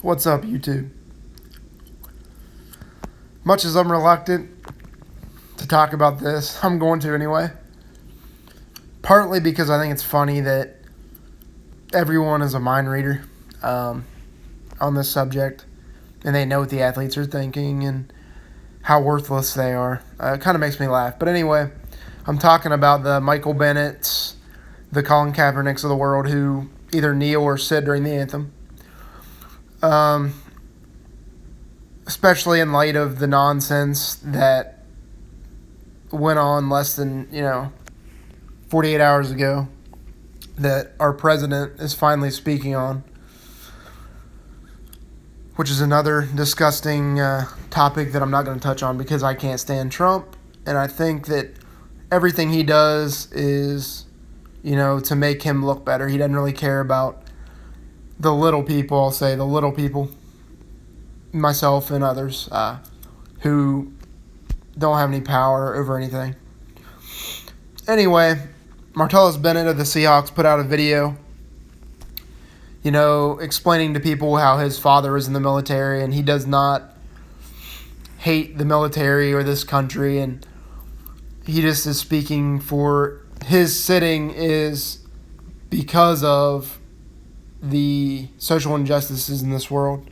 What's up, YouTube? Much as I'm reluctant to talk about this, I'm going to anyway. Partly because I think it's funny that everyone is a mind reader on this subject, and they know what the athletes are thinking and how worthless they are. It kind of makes me laugh. But anyway, I'm talking about the Michael Bennett's, the Colin Kaepernicks of the world who either kneel or sit during the anthem. Especially in light of the nonsense that went on less than, 48 hours ago that our president is finally speaking on, which is another disgusting topic that I'm not going to touch on because I can't stand Trump, and I think that everything he does is, to make him look better. He doesn't really care about the little people, I'll say, the little people, myself and others, who don't have any power over anything. Anyway, Martellus Bennett of the Seahawks put out a video, explaining to people how his father is in the military and he does not hate the military or this country, and he just is speaking for his sitting is because of the social injustices in this world.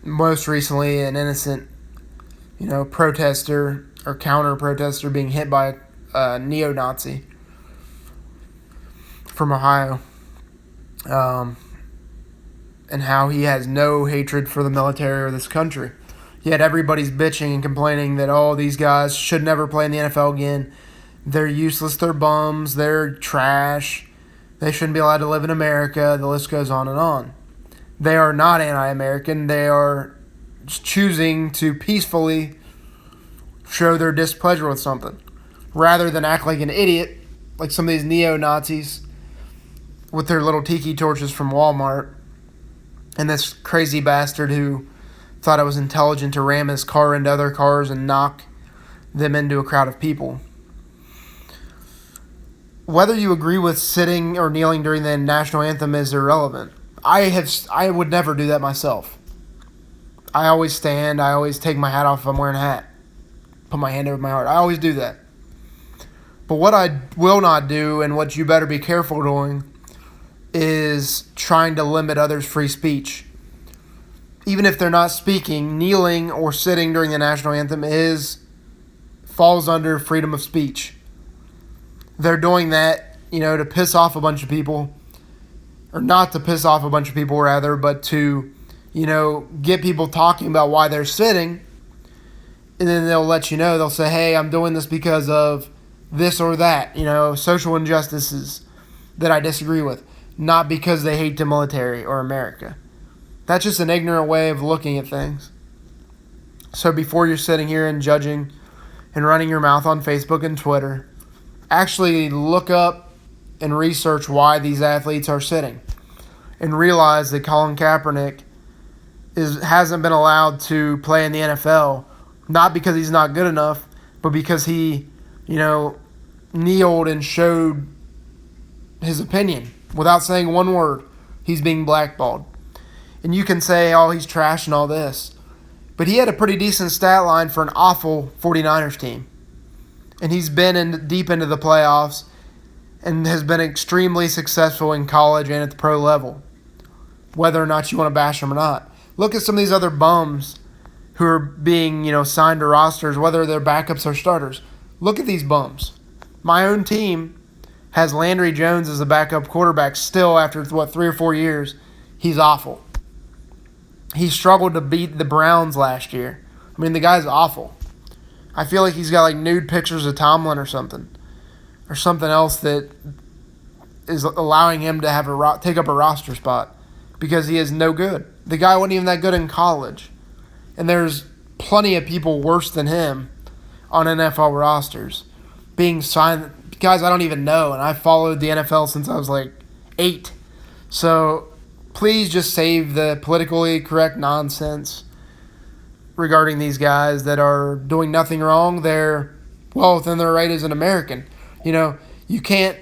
Most recently, an innocent, protester or counter-protester being hit by a neo-Nazi from Ohio, and how he has no hatred for the military or this country. Yet everybody's bitching and complaining that, these guys should never play in the NFL again. They're useless, they're bums, they're trash, they shouldn't be allowed to live in America, the list goes on and on. They are not anti-American. They are choosing to peacefully show their displeasure with something, rather than act like an idiot, like some of these neo-Nazis with their little tiki torches from Walmart, and this crazy bastard who thought it was intelligent to ram his car into other cars and knock them into a crowd of people. Whether you agree with sitting or kneeling during the national anthem is irrelevant. I would never do that myself. I always stand. I always take my hat off if I'm wearing a hat. Put my hand over my heart. I always do that. But what I will not do, and what you better be careful doing, is trying to limit others' free speech. Even if they're not speaking, kneeling or sitting during the national anthem falls under freedom of speech. They're doing that, to piss off a bunch of people. Or not to piss off a bunch of people, rather, but to, get people talking about why they're sitting. And then they'll let you know. They'll say, hey, I'm doing this because of this or that, social injustices that I disagree with. Not because they hate the military or America. That's just an ignorant way of looking at things. So before you're sitting here and judging and running your mouth on Facebook and Twitter, actually look up and research why these athletes are sitting, and realize that Colin Kaepernick hasn't been allowed to play in the NFL, not because he's not good enough, but because he, kneeled and showed his opinion without saying one word. He's being blackballed. And you can say, he's trash and all this, but he had a pretty decent stat line for an awful 49ers team. And he's been deep into the playoffs and has been extremely successful in college and at the pro level, whether or not you want to bash him or not. Look at some of these other bums who are being, signed to rosters, whether they're backups or starters. Look at these bums. My own team has Landry Jones as a backup quarterback still after, 3 or 4 years. He's awful. He struggled to beat the Browns last year. I mean, the guy's awful. I feel like he's got, nude pictures of Tomlin or something else that is allowing him to have take up a roster spot, because he is no good. The guy wasn't even that good in college, and there's plenty of people worse than him on NFL rosters being signed. Guys I don't even know, and I followed the NFL since I was 8. So please just save the politically correct nonsense regarding these guys that are doing nothing wrong. They're well within their right as an American. You can't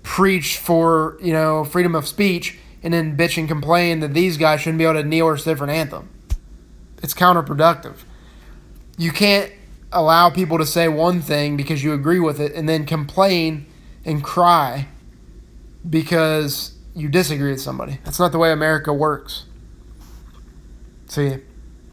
preach for, freedom of speech and then bitch and complain that these guys shouldn't be able to kneel or sit for an anthem. It's counterproductive. You can't allow people to say one thing because you agree with it and then complain and cry because you disagree with somebody. That's not the way America works. See you.